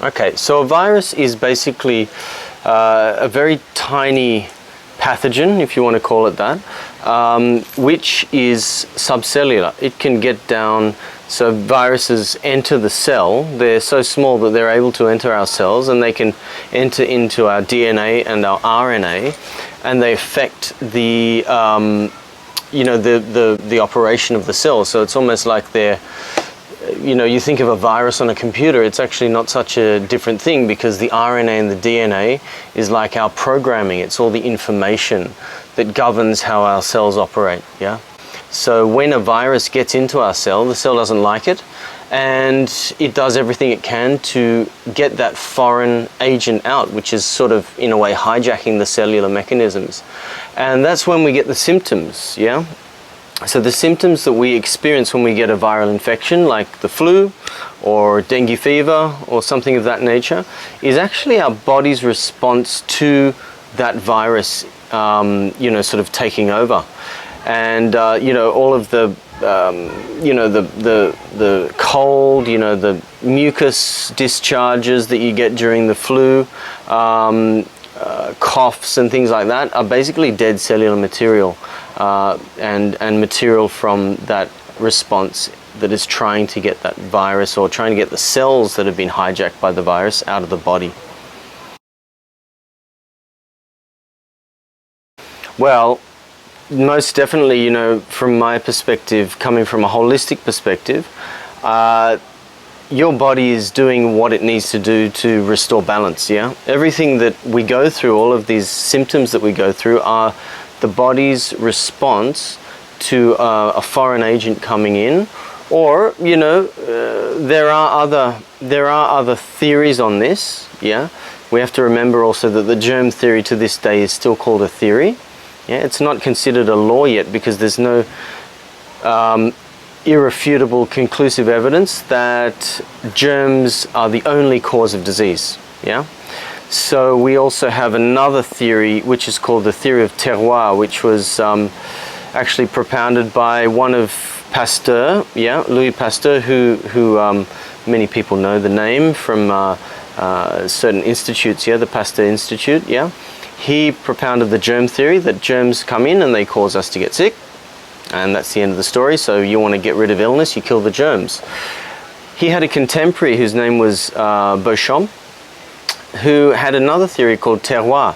Okay, so a virus is basically a very tiny pathogen, if you want to call it that, which is subcellular. It can get down, so viruses enter the cell. They're so small that they're able to enter our cells, and they can enter into our DNA and our RNA, and they affect the the operation of the cell. So it's almost like they're, you think of a virus on a computer, it's actually not such a different thing, because the RNA and the DNA is like our programming. It's all the information that governs how our cells operate, yeah? So when a virus gets into our cell, the cell doesn't like it, and it does everything it can to get that foreign agent out, which is sort of, in a way, hijacking the cellular mechanisms. And that's when we get the symptoms, yeah? So the symptoms that we experience when we get a viral infection, like the flu or dengue fever or something of that nature, is actually our body's response to that virus, sort of taking over. And all of the the cold, the mucus discharges that you get during the flu, coughs and things like that, are basically dead cellular material, and material from that response that is trying to get that virus, or trying to get the cells that have been hijacked by the virus out of the body. Well, most definitely, from my perspective, coming from a holistic perspective, your body is doing what it needs to do to restore balance, yeah? Everything that we go through, all of these symptoms that we go through, are the body's response to a foreign agent coming in. Or, there are other theories on this, yeah? We have to remember also that the germ theory to this day is still called a theory. Yeah, it's not considered a law yet, because there's no irrefutable conclusive evidence that germs are the only cause of disease. Yeah. So we also have another theory, which is called the theory of terroir, which was actually propounded by one of Pasteur, yeah, Louis Pasteur, who many people know the name from certain institutes, yeah, the Pasteur Institute, yeah. He propounded the germ theory, that germs come in and they cause us to get sick, and that's the end of the story. So you want to get rid of illness, you kill the germs. He had a contemporary whose name was Beauchamp, who had another theory called terroir,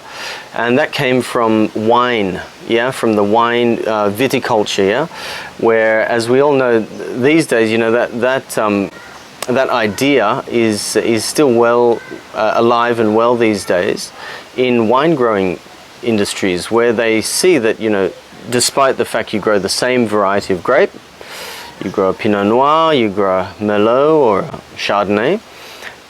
and that came from wine, yeah, from the wine viticulture, yeah, where, as we all know these days, that idea is still well alive and well these days in wine growing industries, where they see that, despite the fact you grow the same variety of grape, you grow a Pinot Noir, you grow a Merlot or a Chardonnay,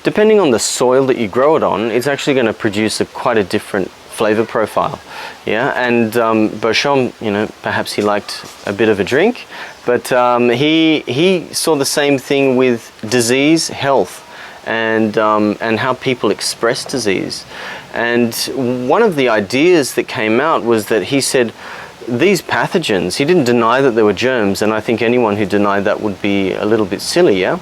depending on the soil that you grow it on, it's actually going to produce quite a different flavor profile. Yeah, and Beauchamp, perhaps he liked a bit of a drink, but he saw the same thing with disease, health, and how people express disease. And one of the ideas that came out was that he said these pathogens, he didn't deny that there were germs, and I think anyone who denied that would be a little bit silly, yeah?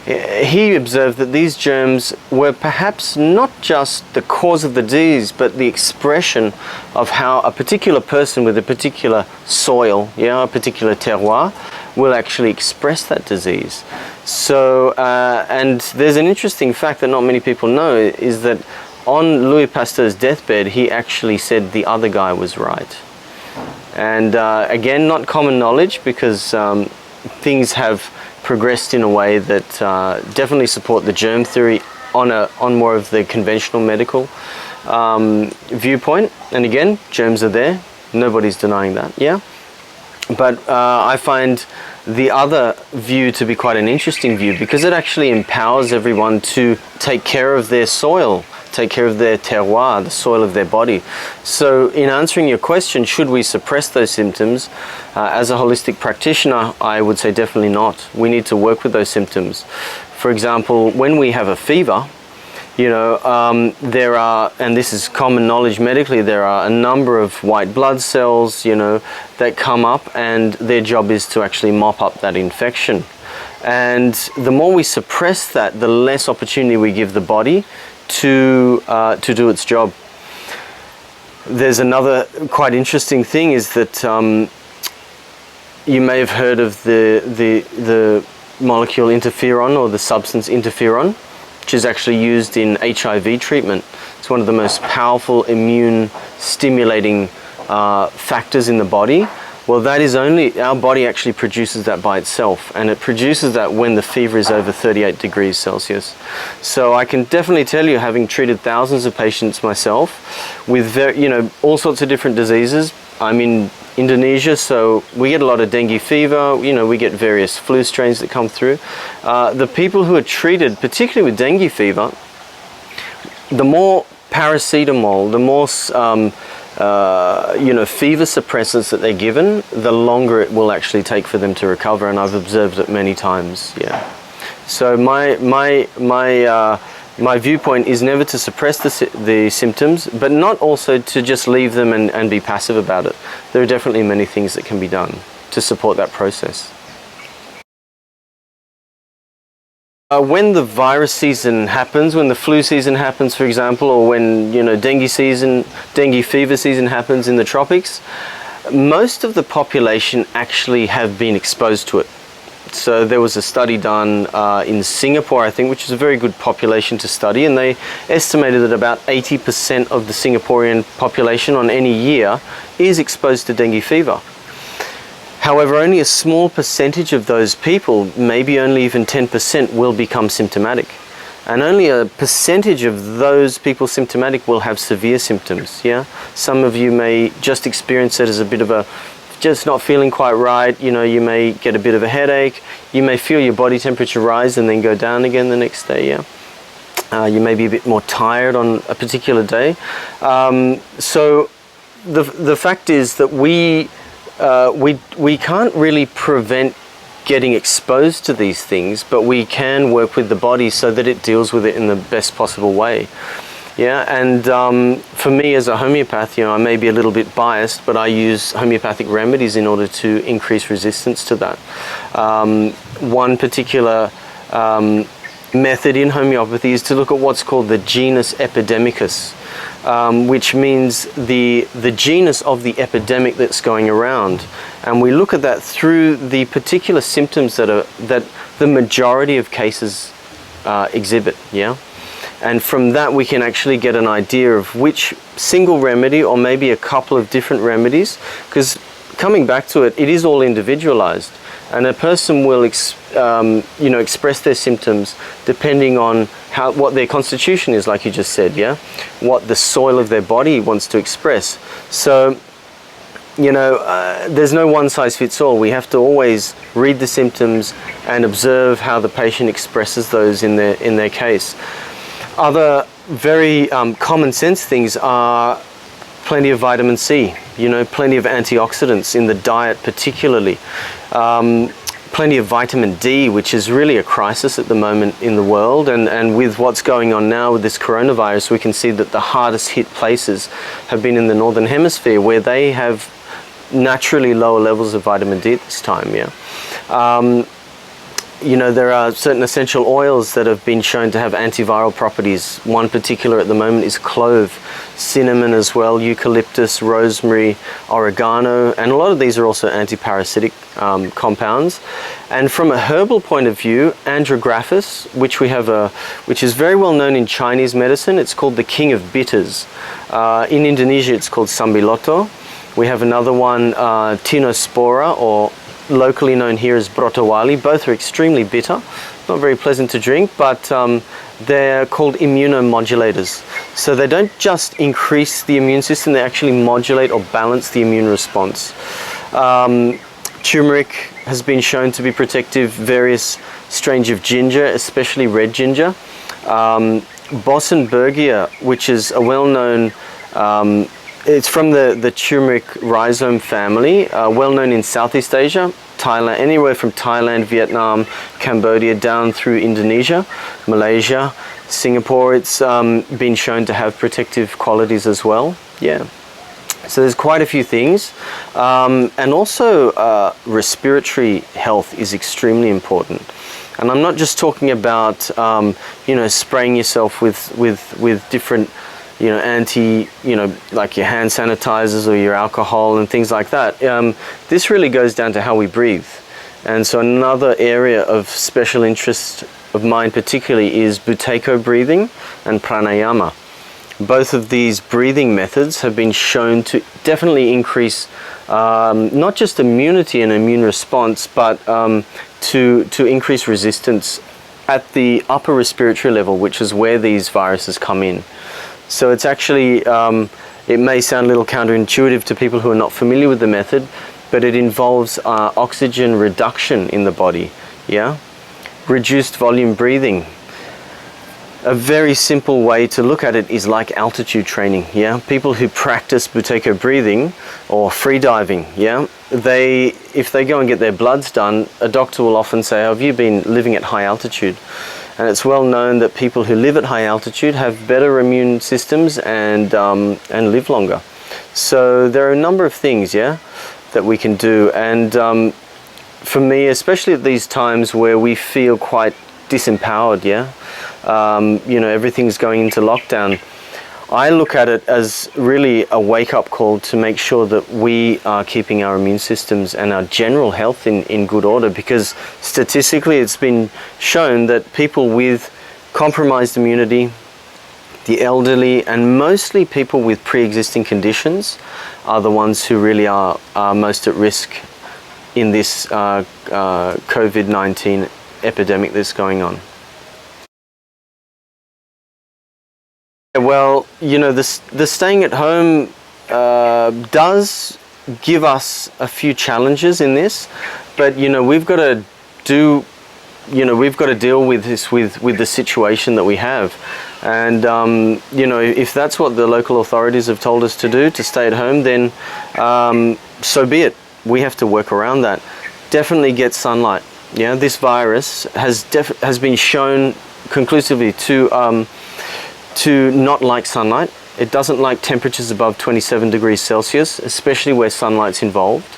He observed that these germs were perhaps not just the cause of the disease, but the expression of how a particular person with a particular soil, yeah, a particular terroir, will actually express that disease. So, and there's an interesting fact that not many people know, is that on Louis Pasteur's deathbed, he actually said the other guy was right. And again, not common knowledge, because things have progressed in a way that definitely support the germ theory on more of the conventional medical viewpoint. And again, germs are there, nobody's denying that, yeah? But I find the other view to be quite an interesting view, because it actually empowers everyone to take care of their soil, take care of their terroir, the soil of their body. So in answering your question, should we suppress those symptoms? As a holistic practitioner, I would say definitely not. We need to work with those symptoms. For example, when we have a fever, there are, and this is common knowledge medically, there are a number of white blood cells, that come up, and their job is to actually mop up that infection. And the more we suppress that, the less opportunity we give the body to do its job. There's another quite interesting thing is that you may have heard of the molecule interferon, or the substance interferon, which is actually used in HIV treatment. It's one of the most powerful immune stimulating factors in the body. Well, that is only, our body actually produces that by itself, and it produces that when the fever is over 38 degrees Celsius. So I can definitely tell you, having treated thousands of patients myself with all sorts of different diseases. I'm in Indonesia, so we get a lot of dengue fever, we get various flu strains that come through. The people who are treated, particularly with dengue fever, the more paracetamol, the more fever suppressants that they're given, the longer it will actually take for them to recover, and I've observed it many times. Yeah. So my viewpoint is never to suppress the symptoms, but not also to just leave them and be passive about it. There are definitely many things that can be done to support that process. When the virus season happens, when the flu season happens, for example, or when dengue fever season happens in the tropics, most of the population actually have been exposed to it. So there was a study done in Singapore, I think, which is a very good population to study, and they estimated that about 80% of the Singaporean population on any year is exposed to dengue fever. However, only a small percentage of those people, maybe only even 10%, will become symptomatic. And only a percentage of those people symptomatic will have severe symptoms. Yeah, some of you may just experience it as a bit of a just not feeling quite right. You may get a bit of a headache. You may feel your body temperature rise and then go down again the next day. Yeah, you may be a bit more tired on a particular day. So the fact is that we can't really prevent getting exposed to these things, but we can work with the body so that it deals with it in the best possible way. Yeah, and for me as a homeopath, I may be a little bit biased, but I use homeopathic remedies in order to increase resistance to that. One particular method in homeopathy is to look at what's called the genus epidemicus, which means the genus of the epidemic that's going around, and we look at that through the particular symptoms that the majority of cases exhibit. Yeah, and from that we can actually get an idea of which single remedy, or maybe a couple of different remedies, because coming back to it, it is all individualized. And a person will express their symptoms depending on what their constitution is, like you just said, yeah? What the soil of their body wants to express. So, there's no one size fits all. We have to always read the symptoms and observe how the patient expresses those in their case. Other very common sense things are plenty of vitamin C, plenty of antioxidants in the diet particularly. Plenty of vitamin D, which is really a crisis at the moment in the world, and with what's going on now with this coronavirus, we can see that the hardest hit places have been in the Northern Hemisphere, where they have naturally lower levels of vitamin D at this time. Yeah. There are certain essential oils that have been shown to have antiviral properties. One particular at the moment is clove, cinnamon as well, eucalyptus, rosemary, oregano, and a lot of these are also antiparasitic compounds. And from a herbal point of view, andrographis, which is very well known in Chinese medicine, it's called the king of bitters. In Indonesia, it's called sambiloto. We have another one, tinospora, or locally known here as brotowali. Both are extremely bitter, not very pleasant to drink, but they're called immunomodulators. So they don't just increase the immune system, they actually modulate or balance the immune response. Turmeric has been shown to be protective, various strains of ginger, especially red ginger. Bossenbergia, which is a well-known it's from the turmeric rhizome family, well known in Southeast Asia, Thailand, anywhere from Thailand, Vietnam, Cambodia, down through Indonesia, Malaysia, Singapore. It's been shown to have protective qualities as well. Yeah. So there's quite a few things. And also respiratory health is extremely important. And I'm not just talking about, you know, spraying yourself with different, you know, like your hand sanitizers or your alcohol and things like that. This really goes down to how we breathe. And so another area of special interest of mine particularly is Buteyko breathing and pranayama. Both of these breathing methods have been shown to definitely increase not just immunity and immune response, but to increase resistance at the upper respiratory level, which is where these viruses come in. So it's actually, it may sound a little counterintuitive to people who are not familiar with the method, but it involves oxygen reduction in the body, yeah? Reduced volume breathing. A very simple way to look at it is like altitude training, yeah? People who practice Buteyko breathing or free diving, yeah? If they go and get their bloods done, a doctor will often say, have you been living at high altitude? And it's well known that people who live at high altitude have better immune systems and live longer. So there are a number of things, yeah, that we can do. And for me, especially at these times where we feel quite disempowered, yeah, you know, everything's going into lockdown, I look at it as really a wake-up call to make sure that we are keeping our immune systems and our general health in good order, because statistically it's been shown that people with compromised immunity, the elderly, and mostly people with pre-existing conditions are the ones who really are most at risk in this COVID-19 epidemic that's going on. Well, you know, the staying at home does give us a few challenges in this, but you know, we've got to deal with this with the situation that we have. And you know, if that's what the local authorities have told us to do, to stay at home, then so be it. We have to work around that. Definitely get sunlight. Yeah, this virus has been shown conclusively to not like sunlight. It doesn't like temperatures above 27 degrees Celsius, especially where sunlight's involved,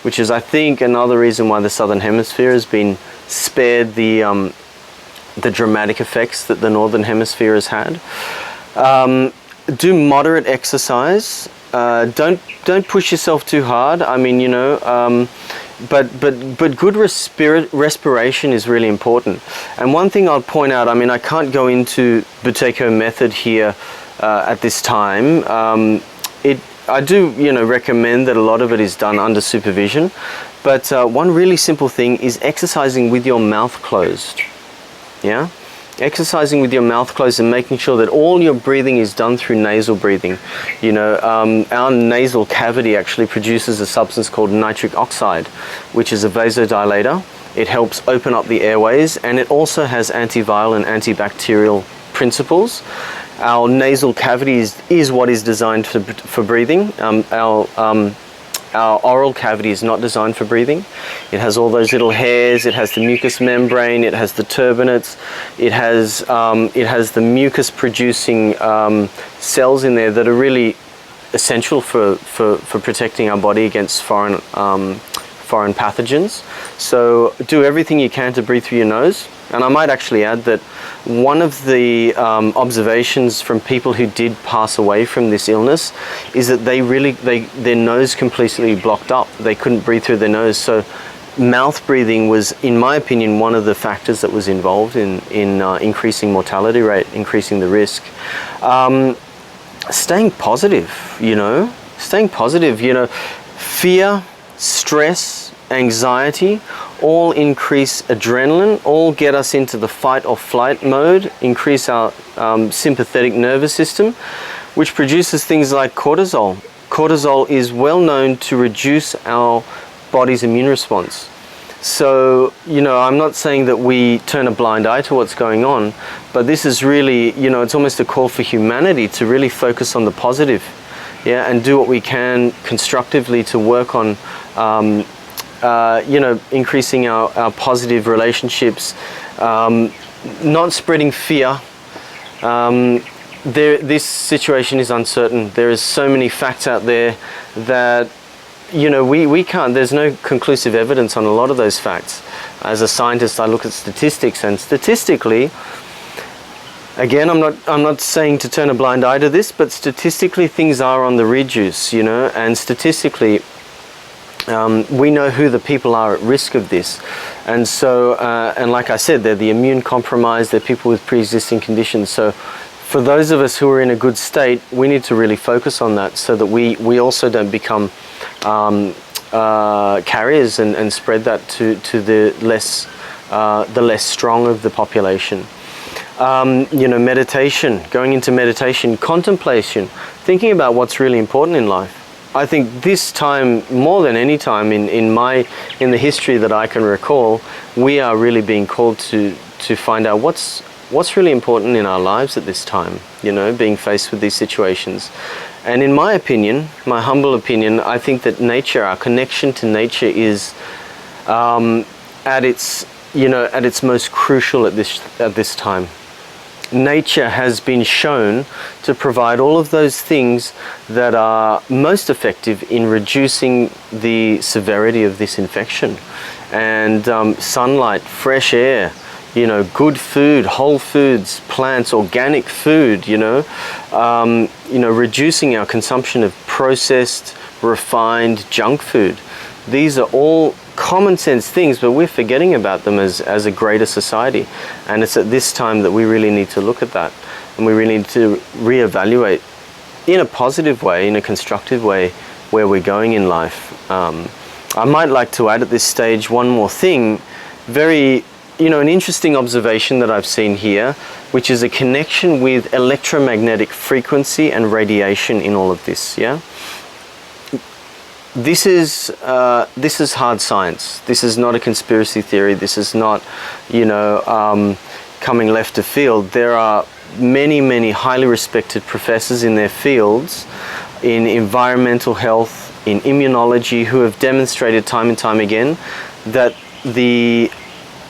which is, I think, another reason why the Southern Hemisphere has been spared the dramatic effects that the Northern Hemisphere has had. Do moderate exercise. Don't push yourself too hard. I mean, you know, but good respiration is really important. And one thing I'll point out, I mean, I can't go into Buteyko method here at this time. I do, you know, recommend that a lot of it is done under supervision. But one really simple thing is exercising with your mouth closed. Yeah? Exercising with your mouth closed and making sure that all your breathing is done through nasal breathing. You know, our nasal cavity actually produces a substance called nitric oxide, which is a vasodilator. It helps open up the airways, and it also has antiviral and antibacterial principles. Our nasal cavity is what is designed for breathing. Our oral cavity is not designed for breathing. It has all those little hairs, it has the mucous membrane, it has the turbinates, it has the mucus producing cells in there that are really essential for protecting our body against foreign pathogens. So do everything you can to breathe through your nose. And I might actually add that one of the observations from people who did pass away from this illness is that their nose completely blocked up. They couldn't breathe through their nose. So mouth breathing was, in my opinion, one of the factors that was involved in increasing mortality rate, increasing the risk. Staying positive, you know, fear, stress, anxiety, all increase adrenaline, all get us into the fight or flight mode, increase our sympathetic nervous system, which produces things like cortisol. Cortisol is well known to reduce our body's immune response. So, you know, I'm not saying that we turn a blind eye to what's going on, but this is really, you know, it's almost a call for humanity to really focus on the positive, yeah, and do what we can constructively to work on you know, increasing our positive relationships, not spreading fear. This situation is uncertain. There is so many facts out there that you know, we can't, there's no conclusive evidence on a lot of those facts. As a scientist, I look at statistics, and statistically, again, I'm not saying to turn a blind eye to this, but statistically things are on the reduce, you know, and statistically we know who the people are at risk of this. And so, and like I said, they're the immune compromised, they're people with pre-existing conditions. So for those of us who are in a good state, we need to really focus on that so that we also don't become carriers and spread that to the less strong of the population. You know, meditation, going into meditation, contemplation, thinking about what's really important in life. I think this time, more than any time in the history that I can recall, we are really being called to find out what's really important in our lives at this time, you know, being faced with these situations. And in my opinion, my humble opinion, I think that nature, our connection to nature is at its most crucial at this time. Nature has been shown to provide all of those things that are most effective in reducing the severity of this infection. And sunlight, fresh air, you know, good food, whole foods, plants, organic food, you know, reducing our consumption of processed, refined junk food. These are all common sense things, but we're forgetting about them as a greater society. And it's at this time that we really need to look at that, and we really need to reevaluate in a positive way, in a constructive way, where we're going in life. I might like to add at this stage one more thing, an interesting observation that I've seen here, which is a connection with electromagnetic frequency and radiation in all of this. Yeah. This is hard science. This is not a conspiracy theory. This is not, coming left of field. There are many highly respected professors in their fields, in environmental health, in immunology, who have demonstrated time and time again that the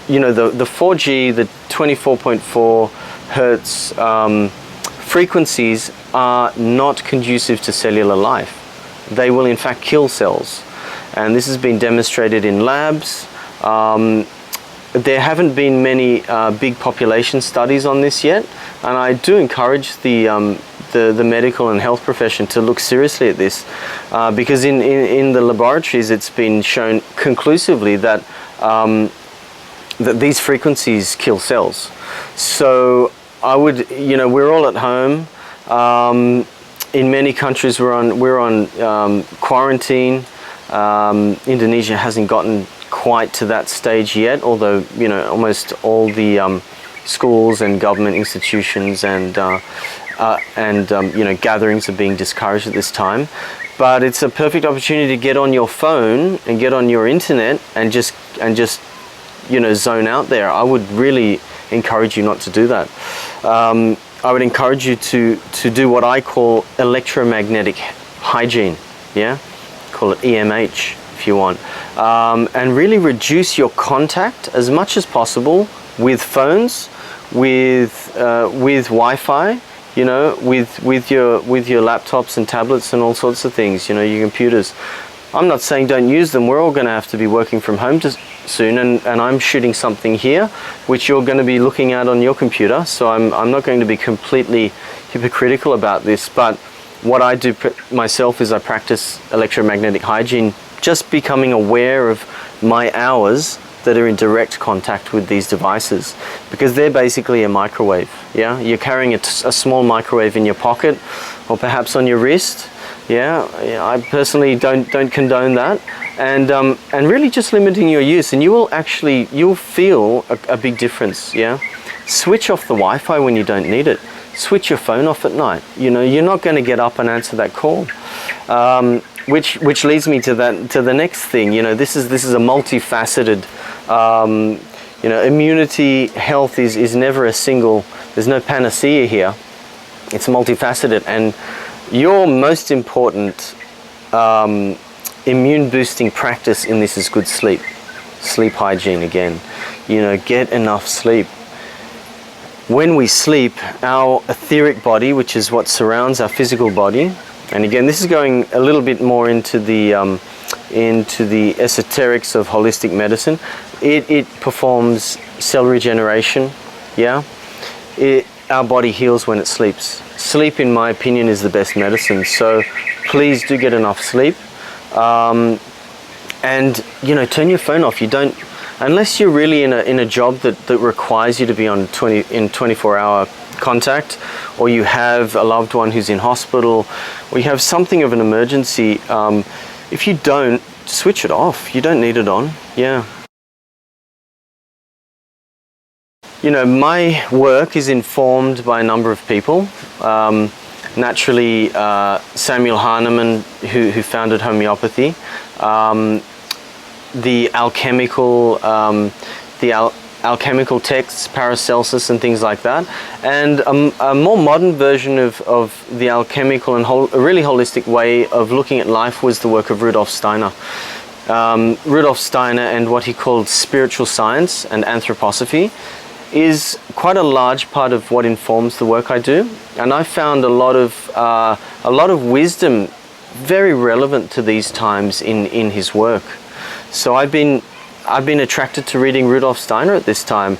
4G, the 24.4 hertz frequencies are not conducive to cellular life. They will in fact kill cells, and this has been demonstrated in labs. There haven't been many big population studies on this yet, and I do encourage the medical and health profession to look seriously at this, because in the laboratories it's been shown conclusively that that these frequencies kill cells. So I would, we're all at home. In many countries we're on quarantine. Indonesia hasn't gotten quite to that stage yet, although almost all the schools and government institutions and gatherings are being discouraged at this time. But it's a perfect opportunity to get on your phone and get on your internet and just zone out there. I would really encourage you not to do that. I would encourage you to do what I call electromagnetic hygiene, yeah? Call it EMH if you want. And really reduce your contact as much as possible with phones, with Wi-Fi, with your laptops and tablets and all sorts of things, your computers. I'm not saying don't use them. We're all going to have to be working from home soon, and I'm shooting something here which you're going to be looking at on your computer, so I'm not going to be completely hypocritical about this. But what I do myself is I practice electromagnetic hygiene, just becoming aware of my hours that are in direct contact with these devices, because they're basically a microwave. Yeah, you're carrying a small microwave in your pocket, or perhaps on your wrist. Yeah, I personally don't condone that, and really just limiting your use, and you'll feel a big difference. Yeah, switch off the Wi-Fi when you don't need it. Switch your phone off at night. You're not going to get up and answer that call. Which leads me to the next thing. This is a multifaceted. Immunity, health is never a single. There's no panacea here. It's multifaceted, and your most important immune boosting practice in this is good sleep. Sleep hygiene again. Get enough sleep. When we sleep, our etheric body, which is what surrounds our physical body, and again this is going a little bit more into the into the esoterics of holistic medicine. It performs cell regeneration, yeah. Our body heals when it sleeps. Sleep, in my opinion, is the best medicine. So please do get enough sleep. And, you know, turn your phone off. You don't, unless you're really in a job that requires you to be on 24-hour contact, or you have a loved one who's in hospital, or you have something of an emergency, if you don't, switch it off. You don't need it on, yeah. You know, my work is informed by a number of people. Naturally, Samuel Hahnemann, who founded homeopathy, the alchemical texts, Paracelsus and things like that, and a more modern version of the alchemical and a really holistic way of looking at life was the work of Rudolf Steiner. Rudolf Steiner and what he called spiritual science and anthroposophy is quite a large part of what informs the work I do, and I found a lot of wisdom very relevant to these times in his work. So I've been attracted to reading Rudolf Steiner at this time.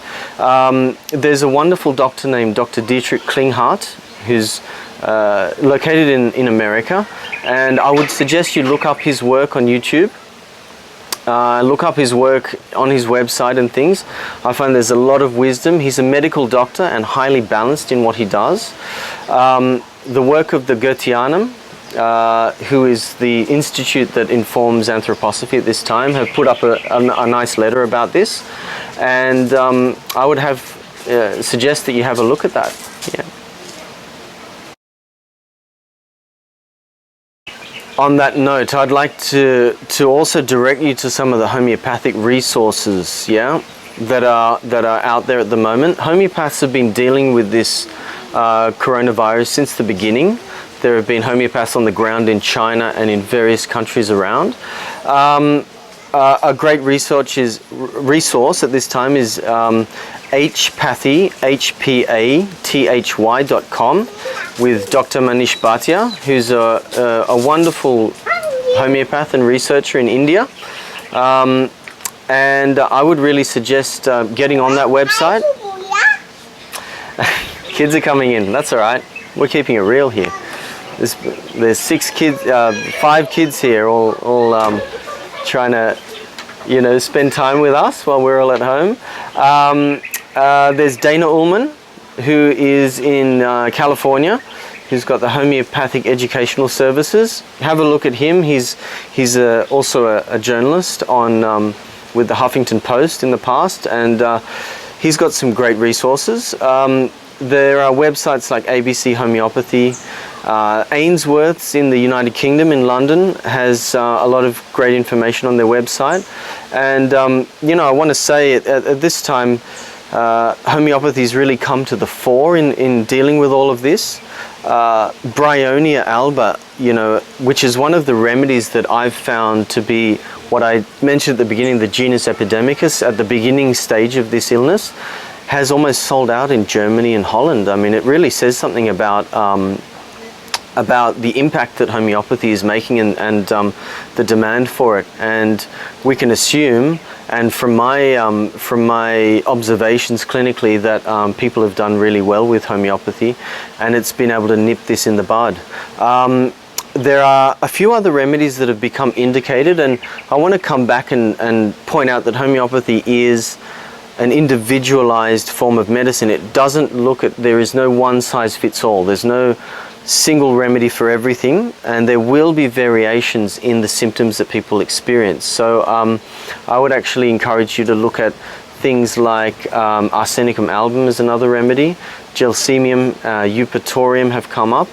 There's a wonderful doctor named Dr. Dietrich Klinghardt, who's located in America, and I would suggest you look up his work on YouTube. Look up his work on his website and things. I find there's a lot of wisdom. He's a medical doctor and highly balanced in what he does. The work of the Goetheanum, who is the institute that informs anthroposophy at this time, have put up a nice letter about this, and I would suggest that you have a look at that. Yeah. On that note, I'd like to also direct you to some of the homeopathic resources, yeah, that are out there at the moment. Homeopaths have been dealing with this coronavirus since the beginning. There have been homeopaths on the ground in China and in various countries around. A great resource at this time is hpathy, hpathy.com, with Dr. Manish Bhatia, who's a wonderful homeopath and researcher in India. And I would really suggest getting on that website. Kids are coming in, that's all right. We're keeping it real here. There's 5 kids here, all trying to, you know, spend time with us while we're all at home. There's Dana Ullman, who is in California, who's got the Homeopathic Educational Services. Have a look at him. He's also a journalist on with the Huffington Post in the past, and he's got some great resources. There are websites like ABC Homeopathy. Ainsworth's in the United Kingdom in London has a lot of great information on their website. And you know, I want to say at this time, homeopathy's really come to the fore in dealing with all of this. Bryonia alba, you know, which is one of the remedies that I've found to be what I mentioned at the beginning, the genus epidemicus, at the beginning stage of this illness, has almost sold out in Germany and Holland. I mean, it really says something about the impact that homeopathy is making and the demand for it. And we can assume, and from my observations clinically, that people have done really well with homeopathy, and it's been able to nip this in the bud. There are a few other remedies that have become indicated, and I want to come back and point out that homeopathy is an individualized form of medicine. It doesn't look at, there is no one size fits all. There's no single remedy for everything, and there will be variations in the symptoms that people experience. So I would actually encourage you to look at things like Arsenicum album is another remedy, Gelsemium, Eupatorium have come up.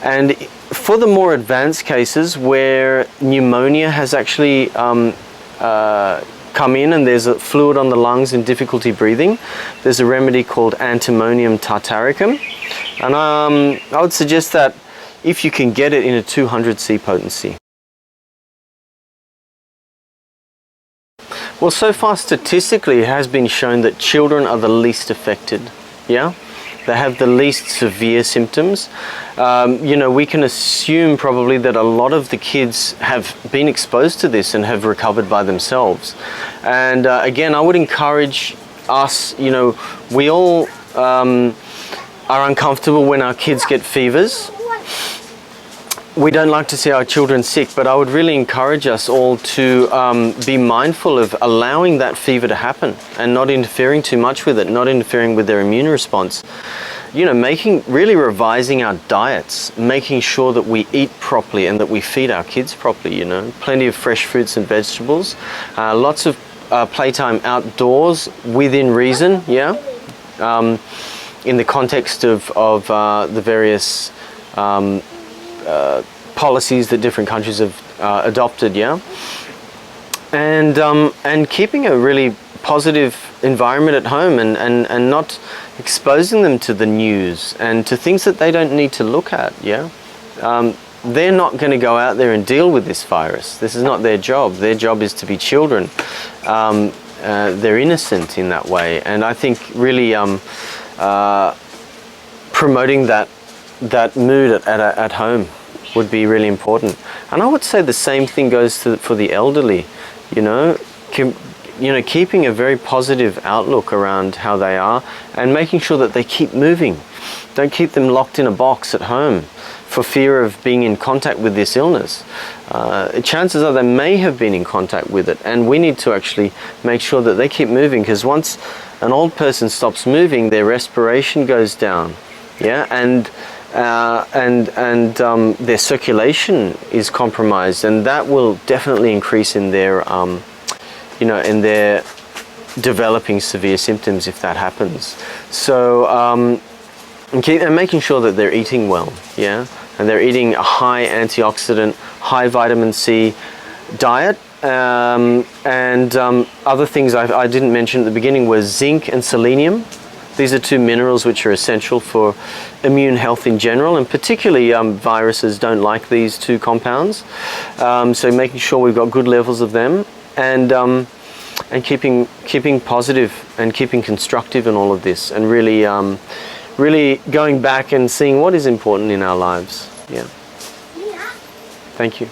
And for the more advanced cases where pneumonia has actually come in and there's a fluid on the lungs and difficulty breathing, there's a remedy called Antimonium tartaricum. And I would suggest that if you can get it in a 200C potency. Well, so far statistically it has been shown that children are the least affected, yeah? They have the least severe symptoms. You know, we can assume probably that a lot of the kids have been exposed to this and have recovered by themselves. And again, I would encourage us, you know, we all are uncomfortable when our kids get fevers. We don't like to see our children sick, but I would really encourage us all to be mindful of allowing that fever to happen and not interfering too much with it, not interfering with their immune response. You know, really revising our diets, making sure that we eat properly and that we feed our kids properly, you know. Plenty of fresh fruits and vegetables, lots of playtime outdoors within reason, yeah. In the context of the various policies that different countries have adopted, yeah, and keeping a really positive environment at home and not exposing them to the news and to things that they don't need to look at, yeah. They're not going to go out there and deal with this virus. This is not their job. Their job is to be children. They're innocent in that way, and I think really promoting that mood at home would be really important. And I would say the same thing goes for the elderly, you know, keeping a very positive outlook around how they are and making sure that they keep moving. Don't keep them locked in a box at home for fear of being in contact with this illness. Chances are they may have been in contact with it, and we need to actually make sure that they keep moving, because once an old person stops moving, their respiration goes down, yeah, and their circulation is compromised, and that will definitely increase in their, you know, in their developing severe symptoms if that happens. So, and making sure that they're eating well, yeah, and they're eating a high antioxidant, high vitamin C diet. Other things I didn't mention at the beginning were zinc and selenium. These are two minerals which are essential for immune health in general, and particularly viruses don't like these two compounds. So making sure we've got good levels of them, and keeping positive and keeping constructive in all of this, and really going back and seeing what is important in our lives. Yeah. Thank you.